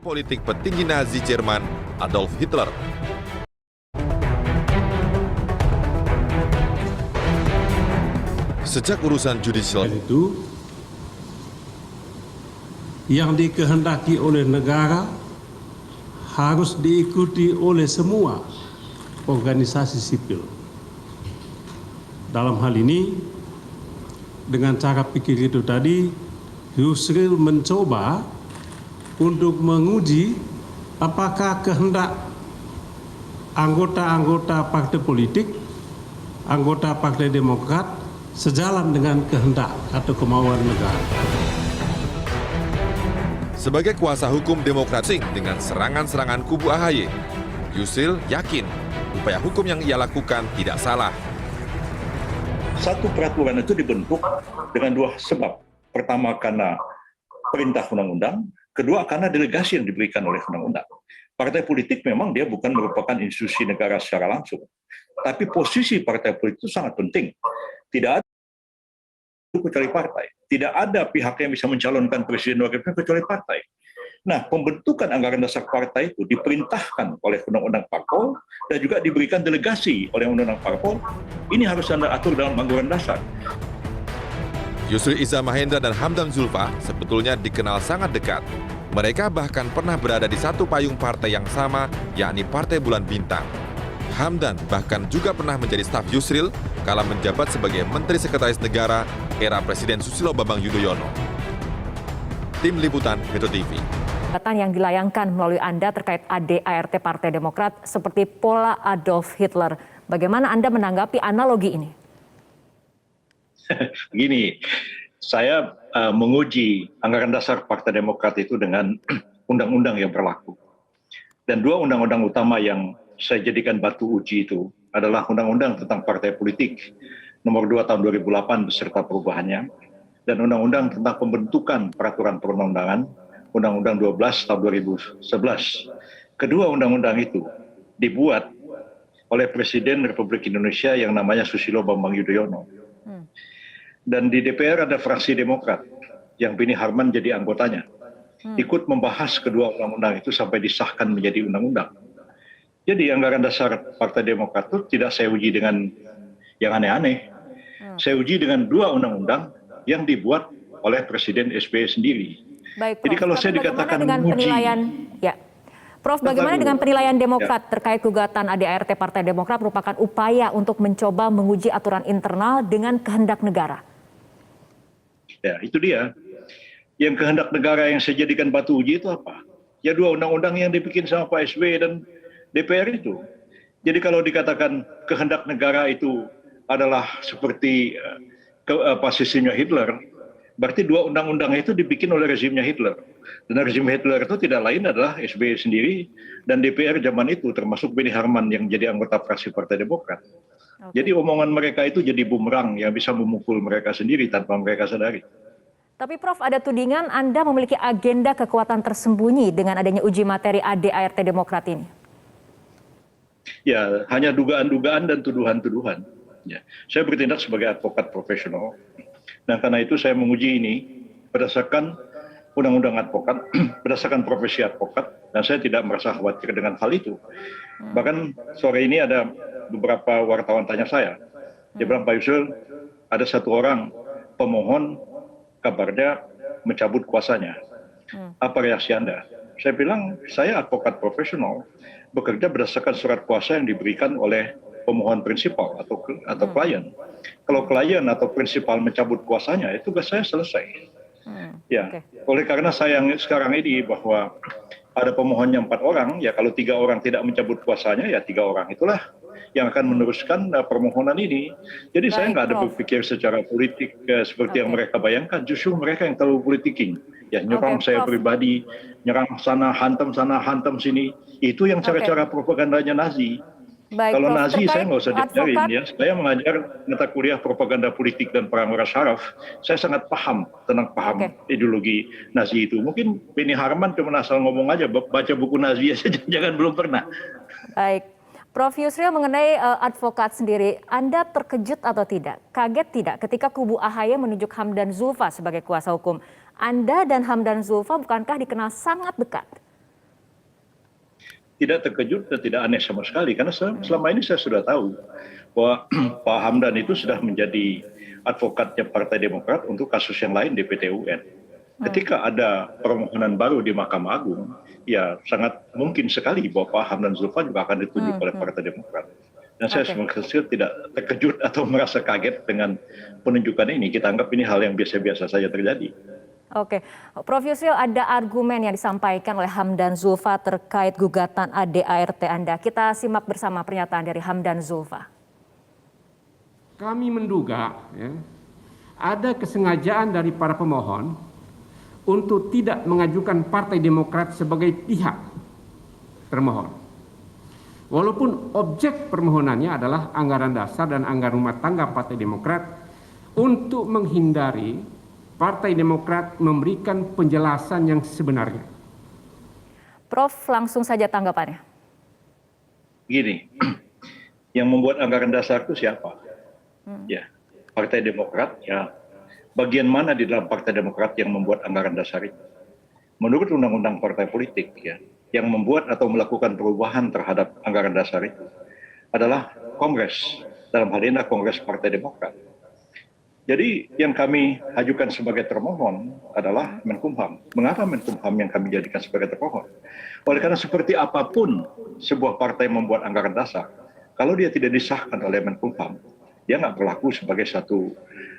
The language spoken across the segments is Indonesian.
politik petinggi Nazi Jerman Adolf Hitler. Sejak urusan judicial itu yang dikehendaki oleh negara harus diikuti oleh semua organisasi sipil. Dalam hal ini, dengan cara pikir itu tadi, Yusril mencoba untuk menguji apakah kehendak anggota-anggota partai politik, anggota Partai Demokrat, sejalan dengan kehendak atau kemauan negara. Sebagai kuasa hukum Demokrat dengan serangan-serangan kubu AHY, Yusril yakin upaya hukum yang ia lakukan tidak salah. Satu peraturan itu dibentuk dengan dua sebab. Pertama karena perintah undang-undang, kedua karena delegasi yang diberikan oleh undang-undang. Partai politik memang dia bukan merupakan institusi negara secara langsung. Tapi posisi partai politik itu sangat penting. Tidak ada kecuali partai. Tidak ada pihak yang bisa mencalonkan presiden wakil presiden kecuali partai. Nah, pembentukan anggaran dasar partai itu diperintahkan oleh undang-undang parpol dan juga diberikan delegasi oleh undang-undang parpol. Ini harus Anda atur dalam anggaran dasar. Yusril Iza Mahendra dan Hamdan Zulfa sebetulnya dikenal sangat dekat. Mereka bahkan pernah berada di satu payung partai yang sama, yakni Partai Bulan Bintang. Hamdan bahkan juga pernah menjadi staf Yusril kala menjabat sebagai Menteri Sekretaris Negara era Presiden Susilo Bambang Yudhoyono. Tim Liputan Metro TV. Yang dilayangkan melalui Anda terkait ADART Partai Demokrat seperti pola Adolf Hitler. Bagaimana Anda menanggapi analogi ini? Begini, saya menguji anggaran dasar Partai Demokrat itu dengan undang-undang yang berlaku. Dan dua undang-undang utama yang saya jadikan batu uji itu adalah Undang-Undang tentang Partai Politik nomor 2 tahun 2008 beserta perubahannya, dan Undang-Undang tentang pembentukan peraturan perundang-undangan Undang-Undang 12 tahun 2011. Kedua undang-undang itu dibuat oleh Presiden Republik Indonesia yang namanya Susilo Bambang Yudhoyono. Dan di DPR ada fraksi Demokrat yang Beni Harman jadi anggotanya. Ikut membahas kedua undang-undang itu sampai disahkan menjadi undang-undang. Jadi anggaran dasar Partai Demokrat itu tidak saya uji dengan yang aneh-aneh. Saya uji dengan dua undang-undang yang dibuat oleh Presiden SBY sendiri. Baik, Prof. Jadi kalau saya dikatakan menguji, Prof, bagaimana dengan penilaian Demokrat terkait gugatan ADART Partai Demokrat merupakan upaya untuk mencoba menguji aturan internal dengan kehendak negara? Ya, itu dia. Yang kehendak negara yang saya jadikan batu uji itu apa? Ya dua undang-undang yang dibikin sama Pak SBY dan DPR itu. Jadi kalau dikatakan kehendak negara itu adalah seperti sistemnya Hitler, berarti dua undang-undang itu dibikin oleh rezimnya Hitler. Dan rezim Hitler itu tidak lain adalah SBY sendiri dan DPR zaman itu, termasuk Beni Harman yang jadi anggota fraksi Partai Demokrat. Jadi omongan mereka itu jadi bumerang yang bisa memukul mereka sendiri tanpa mereka sadari. Tapi Prof, ada tudingan Anda memiliki agenda kekuatan tersembunyi dengan adanya uji materi ADART Demokrat ini. Ya, hanya dugaan-dugaan dan tuduhan-tuduhan. Ya, saya bertindak sebagai advokat profesional. Dan karena itu saya menguji ini berdasarkan undang-undang advokat, berdasarkan profesi advokat, dan saya tidak merasa khawatir dengan hal itu. Bahkan sore ini ada beberapa wartawan tanya saya, dia bilang, Pak Yusril, ada satu orang pemohon kabarnya mencabut kuasanya. Apa reaksi Anda? Saya bilang, saya advokat profesional, bekerja berdasarkan surat kuasa yang diberikan oleh pemohon prinsipal atau klien. Kalau klien atau prinsipal mencabut kuasanya, itu tugas saya selesai. Ya, oleh karena saya yang sekarang ini bahwa ada pemohonnya 4 orang, ya kalau 3 orang tidak mencabut kuasanya, ya 3 orang itulah yang akan meneruskan permohonan ini. Jadi saya nggak ada berpikir secara politik seperti yang mereka bayangkan. Justru mereka yang terlalu politiking. Ya nyerang saya pribadi, nyerang sana, hantam sini. Itu yang cara-cara propagandanya Nazi. Baik, Kalau Prof, Nazi saya nggak usah diajarin ya. Saya mengajar mata kuliah propaganda politik dan perang syaraf. Saya sangat paham tentang ideologi Nazi itu. Mungkin Beni Harman cuma asal ngomong aja, baca buku Nazi aja jangan belum pernah. Baik, Prof Yusril, mengenai advokat sendiri, Anda terkejut atau tidak? Kaget tidak ketika kubu AHY menunjuk Hamdan Zulfa sebagai kuasa hukum? Anda dan Hamdan Zulfa bukankah dikenal sangat dekat? tidak terkejut dan tidak aneh sama sekali karena selama ini saya sudah tahu bahwa Pak Hamdan itu sudah menjadi advokatnya Partai Demokrat untuk kasus yang lain di PT UN. Ketika ada permohonan baru di Mahkamah Agung, ya sangat mungkin sekali bahwa Pak Hamdan Zulfa juga akan ditunjuk oleh Partai Demokrat. Dan saya sebenarnya tidak terkejut atau merasa kaget dengan penunjukan ini. Kita anggap ini hal yang biasa-biasa saja terjadi. Oke, Prof Yusril, ada argumen yang disampaikan oleh Hamdan Zulfa terkait gugatan ADART Anda. Kita simak bersama pernyataan dari Hamdan Zulfa. Kami menduga ada kesengajaan dari para pemohon untuk tidak mengajukan Partai Demokrat sebagai pihak termohon. Walaupun objek permohonannya adalah anggaran dasar dan anggaran rumah tangga Partai Demokrat untuk menghindari Partai Demokrat memberikan penjelasan yang sebenarnya. Prof, langsung saja tanggapannya. Gini, yang membuat anggaran dasar itu siapa? Ya, Partai Demokrat, ya. Bagian mana di dalam Partai Demokrat yang membuat anggaran dasar itu? Menurut Undang-Undang Partai Politik, ya, yang membuat atau melakukan perubahan terhadap anggaran dasar itu adalah Kongres, dalam hal ini Kongres Partai Demokrat. Jadi yang kami ajukan sebagai termohon adalah Menkumham. Mengapa Menkumham yang kami jadikan sebagai termohon? Oleh karena seperti apapun sebuah partai membuat anggaran dasar, kalau dia tidak disahkan oleh Menkumham, dia nggak berlaku sebagai satu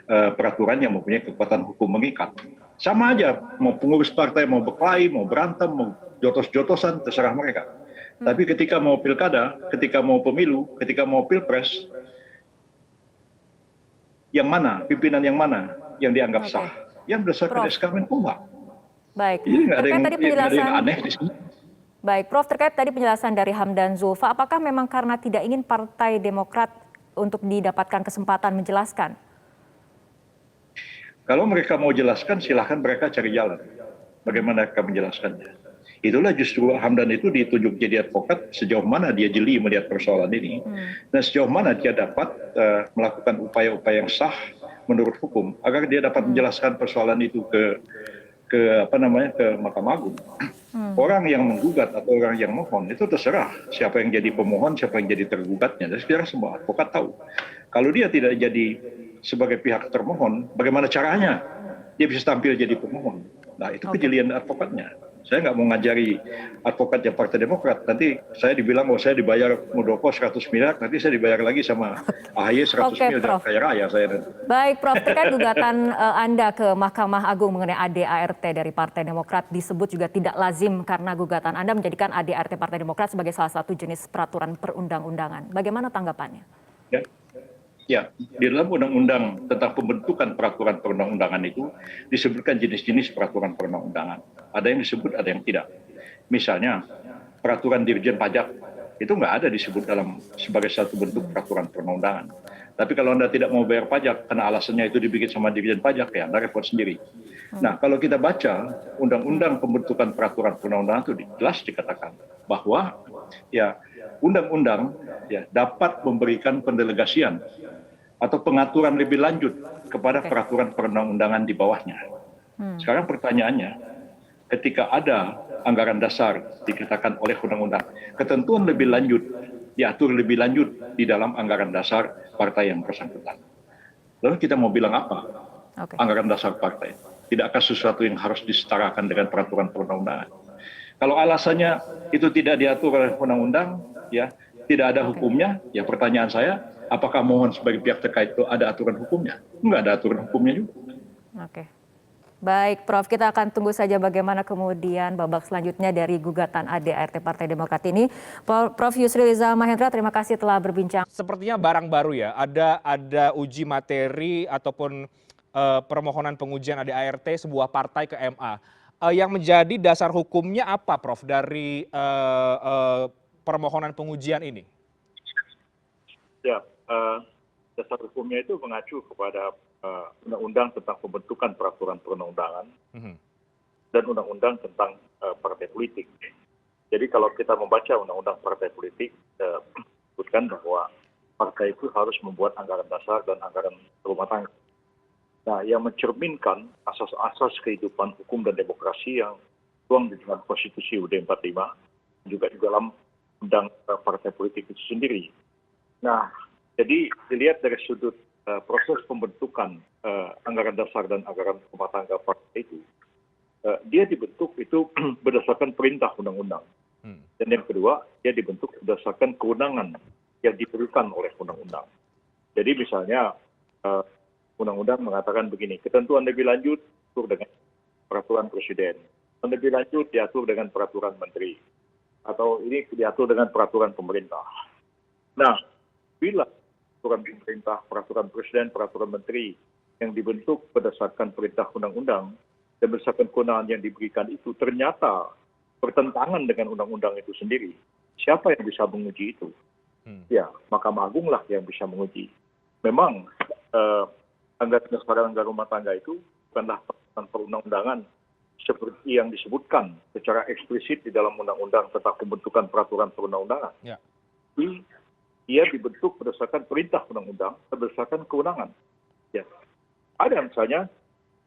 peraturan yang mempunyai kekuatan hukum mengikat. Sama aja, mau pengurus partai mau berkelahi, mau berantem, mau jotos-jotosan, terserah mereka. Tapi ketika mau pilkada, ketika mau pemilu, ketika mau pilpres, yang mana, pimpinan yang mana yang dianggap sah? Yang berdasarkan SK Menkumham. Baik, Jadi nggak ada terkait yang aneh di sini. Baik, Prof, terkait tadi penjelasan dari Hamdan Zulfa, apakah memang karena tidak ingin Partai Demokrat untuk didapatkan kesempatan menjelaskan? Kalau mereka mau jelaskan, silahkan mereka cari jalan. Bagaimana mereka menjelaskannya. Itulah justru Hamdan itu ditunjuk jadi advokat sejauh mana dia jeli melihat persoalan ini. Dan sejauh mana dia dapat melakukan upaya-upaya yang sah menurut hukum. Agar dia dapat menjelaskan persoalan itu ke Mahkamah Agung. Orang yang menggugat atau orang yang mohon itu terserah siapa yang jadi pemohon, siapa yang jadi tergugatnya. Dan sekarang semua advokat tahu. Kalau dia tidak jadi sebagai pihak termohon, bagaimana caranya dia bisa tampil jadi pemohon? Nah, itu kejelian advokatnya. Saya nggak mau ngajari advokat yang Partai Demokrat. Nanti saya dibilang, saya dibayar Muldoko 100 miliar, nanti saya dibayar lagi sama AHY 100 miliar, kaya raya saya. Baik, Prof, terkait gugatan Anda ke Mahkamah Agung mengenai ADART dari Partai Demokrat disebut juga tidak lazim karena gugatan Anda menjadikan ADART Partai Demokrat sebagai salah satu jenis peraturan perundang-undangan. Bagaimana tanggapannya? Ya, di dalam undang-undang tentang pembentukan peraturan perundang-undangan itu disebutkan jenis-jenis peraturan perundang-undangan. Ada yang disebut, ada yang tidak. Misalnya, peraturan Dirjen Pajak itu nggak ada disebut dalam sebagai satu bentuk peraturan perundang-undangan. Tapi kalau Anda tidak mau bayar pajak karena alasannya itu dibikin sama Dirjen Pajak, ya Anda repot sendiri. Nah, kalau kita baca undang-undang pembentukan peraturan perundang-undangan itu jelas dikatakan bahwa ya undang-undang ya dapat memberikan pendelegasian atau pengaturan lebih lanjut kepada peraturan perundang-undangan di bawahnya. Sekarang pertanyaannya, ketika ada anggaran dasar dikatakan oleh undang-undang, ketentuan lebih lanjut, diatur lebih lanjut di dalam anggaran dasar partai yang bersangkutan. Lalu kita mau bilang apa? Anggaran dasar partai. Tidakkah sesuatu yang harus disetarakan dengan peraturan perundang-undangan? Kalau alasannya itu tidak diatur oleh undang-undang, ya tidak ada hukumnya, ya pertanyaan saya, apakah mohon sebagai pihak terkait itu ada aturan hukumnya? Enggak ada aturan hukumnya juga. Oke. Baik, Prof, kita akan tunggu saja bagaimana kemudian babak selanjutnya dari gugatan ADART Partai Demokrat ini. Prof Yusril Iza Mahendra, terima kasih telah berbincang. Sepertinya barang baru ya, ada uji materi ataupun permohonan pengujian ADART sebuah partai ke MA. Yang menjadi dasar hukumnya apa, Prof, dari permohonan pengujian ini? Ya, dasar hukumnya itu mengacu kepada undang-undang tentang pembentukan peraturan perundang-undangan dan undang-undang tentang partai politik. Jadi kalau kita membaca undang-undang partai politik, disebutkan bahwa partai itu harus membuat anggaran dasar dan anggaran rumah tangga. Nah, yang mencerminkan asas-asas kehidupan hukum dan demokrasi yang tuang di dalam Konstitusi UUD 45, juga di dalam undang partai politik itu sendiri. Nah, jadi dilihat dari sudut proses pembentukan anggaran dasar dan anggaran rumah tangga partai itu, dia dibentuk itu berdasarkan perintah undang-undang. Dan yang kedua, dia dibentuk berdasarkan kewenangan yang diberikan oleh undang-undang. Jadi misalnya undang-undang mengatakan begini, ketentuan lebih lanjut diatur dengan peraturan presiden, lebih lanjut diatur dengan peraturan menteri, atau ini diatur dengan peraturan pemerintah. Nah, bila peraturan pemerintah, peraturan presiden, peraturan menteri yang dibentuk berdasarkan perintah undang-undang dan berdasarkan kewenangan yang diberikan itu ternyata bertentangan dengan undang-undang itu sendiri, siapa yang bisa menguji itu? Ya, Mahkamah Agung lah yang bisa menguji. Memang anggaran dasar anggaran rumah tangga itu bukanlah peraturan perundang-undangan seperti yang disebutkan secara eksplisit di dalam undang-undang tentang pembentukan peraturan perundang-undangan. Ya. Tapi ia dibentuk berdasarkan perintah undang-undang, berdasarkan kewenangan. Ya. Ada misalnya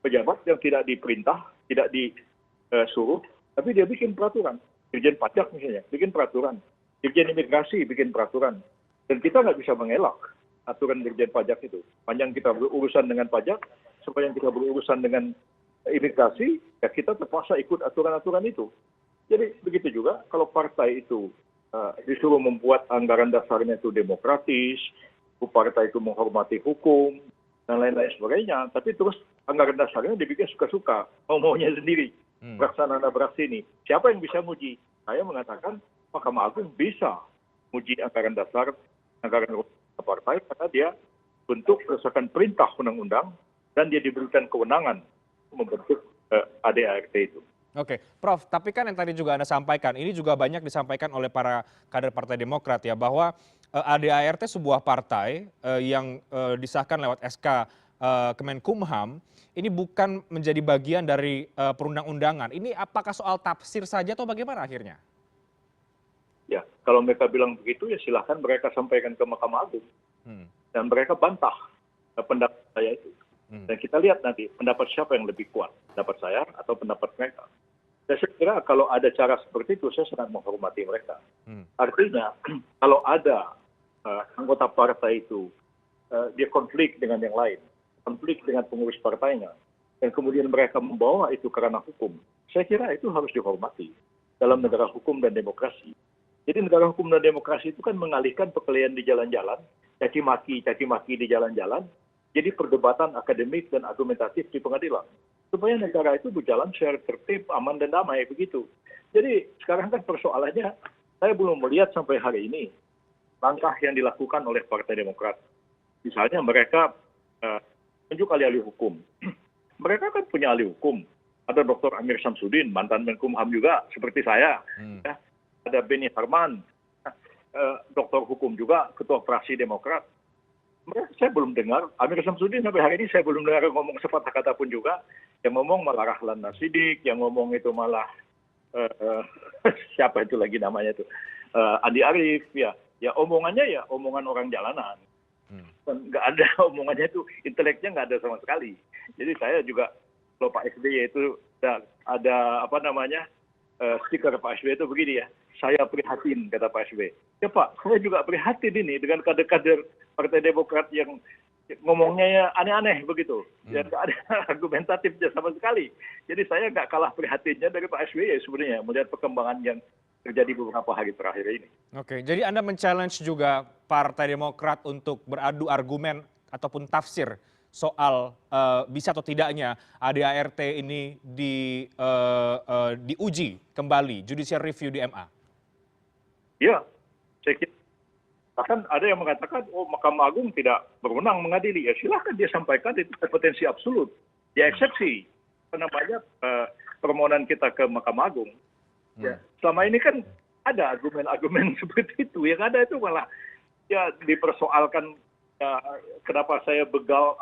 pejabat yang tidak diperintah, tidak disuruh, tapi dia bikin peraturan. Dirjen pajak misalnya, bikin peraturan. Dirjen imigrasi bikin peraturan. Dan kita nggak bisa mengelak aturan dirjen pajak itu. Panjang kita berurusan dengan pajak, sepanjang kita berurusan dengan imigrasi, ya kita terpaksa ikut aturan-aturan itu. Jadi begitu juga kalau partai itu disuruh membuat anggaran dasarnya itu demokratis, partai itu menghormati hukum, dan lain-lain sebagainya. Tapi terus anggaran dasarnya dibikin suka-suka, mau-maunya sendiri. Pelaksanaan beraksi ini. Siapa yang bisa menguji? Saya mengatakan Mahkamah Agung bisa menguji anggaran dasar, anggaran partai, karena dia bentuk berdasarkan perintah undang-undang, dan dia diberikan kewenangan membentuk ADART itu. Oke, Prof, tapi kan yang tadi juga Anda sampaikan, ini juga banyak disampaikan oleh para kader Partai Demokrat ya, bahwa ADART sebuah partai yang disahkan lewat SK Kemenkumham, ini bukan menjadi bagian dari perundang-undangan. Ini apakah soal tafsir saja atau bagaimana akhirnya? Ya, kalau mereka bilang begitu ya silahkan mereka sampaikan ke Mahkamah Agung. Dan mereka bantah pendapat saya itu. Dan kita lihat nanti pendapat siapa yang lebih kuat, pendapat saya atau pendapat mereka. Saya kira kalau ada cara seperti itu, saya sangat menghormati mereka. Artinya, kalau ada anggota partai itu, dia konflik dengan yang lain, konflik dengan pengurus partainya, dan kemudian mereka membawa itu karena hukum, saya kira itu harus dihormati dalam negara hukum dan demokrasi. Jadi negara hukum dan demokrasi itu kan mengalihkan perkelahian di jalan-jalan, caci maki di jalan-jalan, jadi perdebatan akademik dan argumentatif di pengadilan. Supaya negara itu berjalan secara tertib, aman, dan damai, begitu. Jadi sekarang kan persoalannya, saya belum melihat sampai hari ini langkah yang dilakukan oleh Partai Demokrat. Misalnya mereka tunjuk ahli hukum. Mereka kan punya ahli hukum. Ada Dr. Amir Samsudin, mantan Menkumham juga, seperti saya. Ya. Ada Beni Harman, doktor hukum juga, ketua fraksi Demokrat. Saya belum dengar, Amir Samsudin sampai hari ini saya belum dengar ngomong sepatah kata pun juga. Yang ngomong malah Rahlan Nasidik, yang ngomong itu malah siapa itu lagi namanya itu, Andi Arief, ya omongannya ya omongan orang jalanan. Dan nggak ada omongannya itu, inteleknya nggak ada sama sekali. Jadi saya juga, kalau Pak SBY itu ada apa namanya, stiker Pak SBY itu begini ya, saya prihatin, kata Pak SBY. Ya Pak, saya juga prihatin ini dengan kader-kader Partai Demokrat yang ngomongnya ya aneh-aneh begitu. Dan nggak ada argumentatifnya sama sekali. Jadi saya nggak kalah prihatinnya dari Pak SBY sebenarnya, melihat perkembangan yang terjadi beberapa hari terakhir ini. Oke, jadi Anda men-challenge juga Partai Demokrat untuk beradu argumen ataupun tafsir soal bisa atau tidaknya ADART ini diuji kembali, judicial review di MA? Ya, saya kira. Bahkan ada yang mengatakan, Mahkamah Agung tidak berwenang mengadili. Ya silahkan dia sampaikan, itu kompetensi absolut. Ya eksepsi, permohonan kita ke Mahkamah Agung. Ya, selama ini kan ada argumen-argumen seperti itu. Yang ada itu malah ya dipersoalkan, ya, kenapa saya begal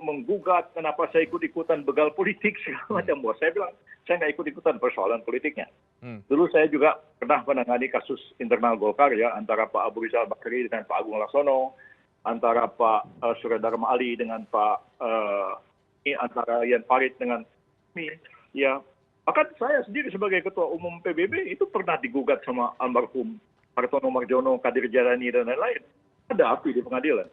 menggugat, kenapa saya ikut-ikutan begal politik segala macam. Saya bilang saya nggak ikut-ikutan persoalan politiknya. Dulu saya juga pernah menangani kasus internal Golkar ya, antara Pak Abu Rizal Bakri dengan Pak Agung Laksono, antara Pak Surya Dharma Ali dengan Pak antara Ian Farid dengan ya Bahkan saya sendiri sebagai ketua umum PBB itu pernah digugat sama almarhum Hartono Marjono, Kadir Jarani, dan lain-lain. Ada api di pengadilan.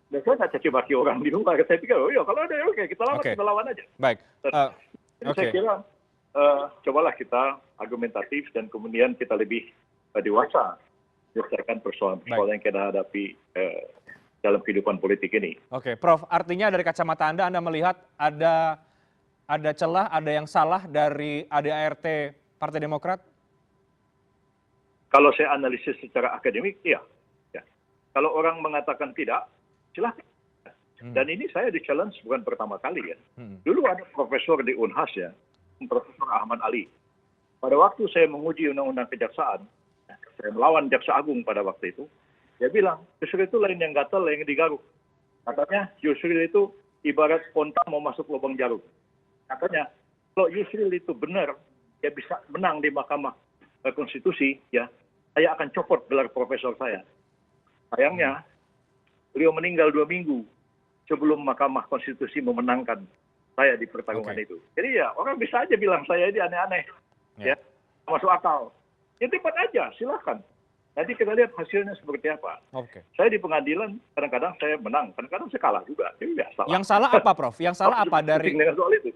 Dan saya nggak caci maki orang di luar. Saya pikir, oh iya kalau ada oke, kita lawan, Oke. kita lawan aja. Baik. Jadi Oke. saya kira cobalah kita argumentatif dan kemudian kita lebih dewasa menyelesaikan persoalan-persoalan yang kita hadapi dalam kehidupan politik ini. Oke, Prof. Artinya dari kacamata Anda melihat ada celah, ada yang salah dari ADART Partai Demokrat? Kalau saya analisis secara akademik, iya. Ya. Kalau orang mengatakan tidak, silahkan. Dan ini saya di-challenge bukan pertama kali ya. Dulu ada profesor di Unhas ya, Profesor Ahmad Ali. Pada waktu saya menguji undang-undang kejaksaan, saya melawan Jaksa Agung pada waktu itu, dia bilang, justru itu lain yang gatal, lain yang digaruk. Katanya, Yusril itu ibarat onta mau masuk lubang jarum. Katanya, kalau Yusril itu benar, dia bisa menang di Mahkamah Konstitusi, ya, saya akan copot gelar profesor saya. Sayangnya, beliau meninggal 2 minggu sebelum Mahkamah Konstitusi memenangkan saya di pertarungan itu. Jadi ya, orang bisa aja bilang saya ini aneh-aneh. Ya, masuk akal. Ya debat aja, silakan. Nanti kita lihat hasilnya seperti apa. Oke. Saya di pengadilan, kadang-kadang saya menang, kadang-kadang saya kalah juga. Jadi ya salah. Yang salah apa, Prof? Yang salah apa dari Dengan soal itu.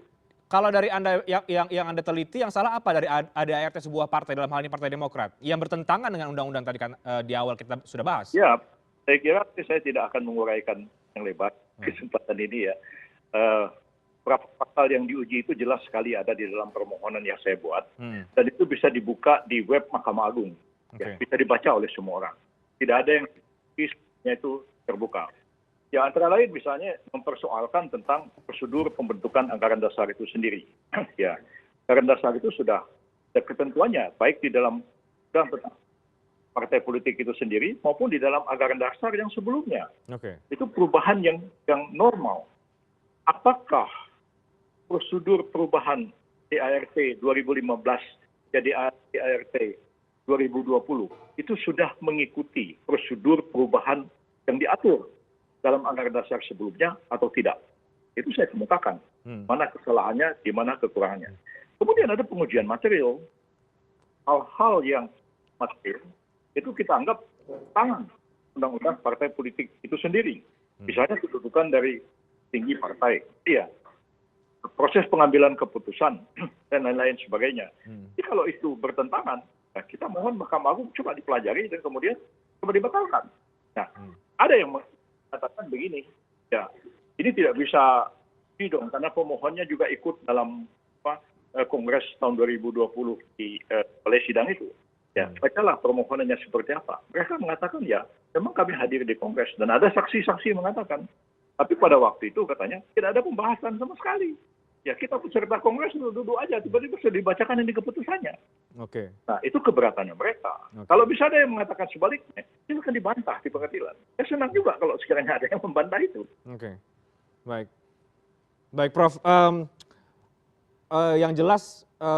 kalau dari Anda yang Anda teliti, yang salah apa dari ADART sebuah partai, dalam hal ini Partai Demokrat, yang bertentangan dengan undang-undang tadi kan di awal kita sudah bahas? Ya, saya kira saya tidak akan menguraikan yang lebar kesempatan ini ya. Berapa pasal yang diuji itu jelas sekali ada di dalam permohonan yang saya buat. Dan itu bisa dibuka di web Mahkamah Agung. Ya, bisa dibaca oleh semua orang. Tidak ada yang itu terbuka. Ya antara lain misalnya mempersoalkan tentang prosedur pembentukan anggaran dasar itu sendiri. Ya, anggaran dasar itu sudah ada ketentuannya, baik di dalam partai politik itu sendiri maupun di dalam anggaran dasar yang sebelumnya. Itu perubahan yang normal. Apakah prosedur perubahan ART 2015 jadi ART 2020 itu sudah mengikuti prosedur perubahan yang diatur dalam anggaran dasar sebelumnya atau tidak? Itu saya kemukakan. Mana kesalahannya, di mana kekurangannya. Kemudian ada pengujian material. Hal-hal yang material itu kita anggap tangan undang-undang partai politik itu sendiri. Misalnya kedudukan dari tinggi partai. Iya. Proses pengambilan keputusan dan lain-lain sebagainya. Jadi kalau itu bertentangan, nah kita mohon Mahkamah Agung coba dipelajari dan kemudian coba dibatalkan. Nah, ada yang mengatakan begini, ya ini tidak bisa dong karena pemohonnya juga ikut dalam Kongres tahun 2020 di oleh sidang itu. Ya, bacalah permohonannya seperti apa. Mereka mengatakan ya, memang kami hadir di Kongres dan ada saksi-saksi mengatakan. Tapi pada waktu itu katanya tidak ada pembahasan sama sekali. Ya kita peserta Kongres duduk aja, tiba-tiba sudah dibacakan ini keputusannya. Nah itu keberatannya mereka. Kalau bisa ada yang mengatakan sebaliknya, itu akan dibantah di pengadilan. Saya senang juga kalau sekiranya ada yang membantah itu. Baik Prof. Yang jelas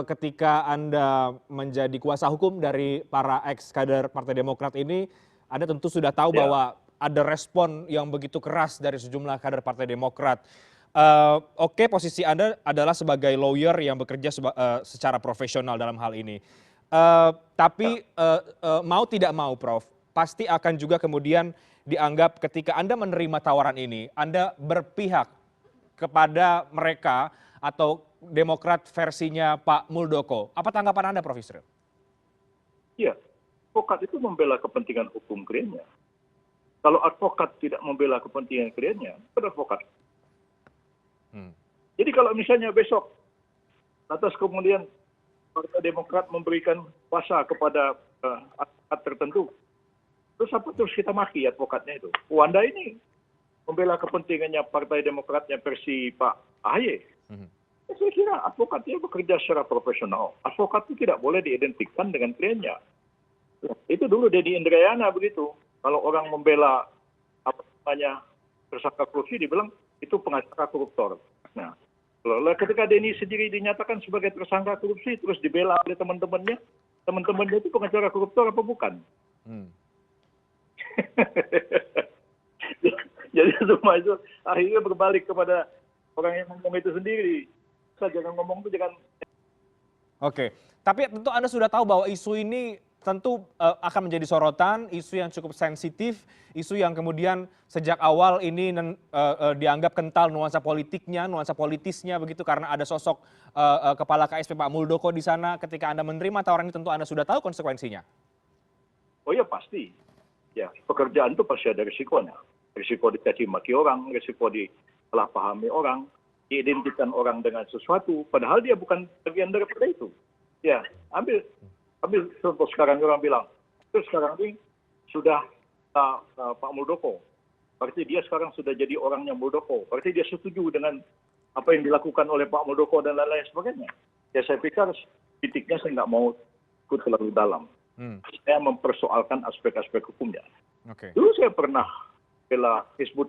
ketika Anda menjadi kuasa hukum dari para ex-kader Partai Demokrat ini, Anda tentu sudah tahu bahwa ada respon yang begitu keras dari sejumlah kader Partai Demokrat. Oke, posisi Anda adalah sebagai lawyer yang bekerja secara profesional dalam hal ini. Tapi mau tidak mau, Prof, pasti akan juga kemudian dianggap ketika Anda menerima tawaran ini, Anda berpihak kepada mereka atau Demokrat versinya Pak Muldoko. Apa tanggapan Anda, Prof. Yusril? Iya, advokat itu membela kepentingan hukum kliennya. Kalau advokat tidak membela kepentingan kliennya, itu advokat. Jadi kalau misalnya besok, atas kemudian Partai Demokrat memberikan kuasa kepada advokat tertentu, terus apa terus kita maki advokatnya itu? Anda ini membela kepentingannya Partai Demokratnya versi Pak AHY. Saya kira advokatnya bekerja secara profesional. Advokat itu tidak boleh diidentikan dengan kliennya. Itu dulu Denny Indrayana begitu. Kalau orang membela tersangka korupsi, dibilang itu pengacara koruptor. Nah, ketika Denny sendiri dinyatakan sebagai tersangka korupsi, terus dibela oleh teman-temannya itu pengacara koruptor apa bukan? Jadi semua itu akhirnya berbalik kepada orang yang ngomong itu sendiri. Jangan ngomong itu jangan Oke, tapi tentu Anda sudah tahu bahwa isu ini tentu akan menjadi sorotan, isu yang cukup sensitif, isu yang kemudian sejak awal ini dianggap kental nuansa politiknya, nuansa politisnya begitu karena ada sosok Kepala KSP Pak Muldoko di sana. Ketika Anda menerima tawaran ini tentu Anda sudah tahu konsekuensinya. Oh ya pasti. Ya, pekerjaan itu pasti ada risikonya. Risiko dicaci maki orang, risiko disalahpahami orang, diidentikan orang dengan sesuatu, padahal dia bukan bagian daripada itu. Ya, ambil contoh sekarang orang bilang, itu sekarang ini sudah Pak Muldoko. Berarti dia sekarang sudah jadi orangnya Muldoko. Berarti dia setuju dengan apa yang dilakukan oleh Pak Muldoko dan lain-lain sebagainya. Ya saya pikir titiknya saya nggak mau ikut terlalu dalam. Saya mempersoalkan aspek-aspek hukumnya. Oke. Dulu saya pernah bela Hizbut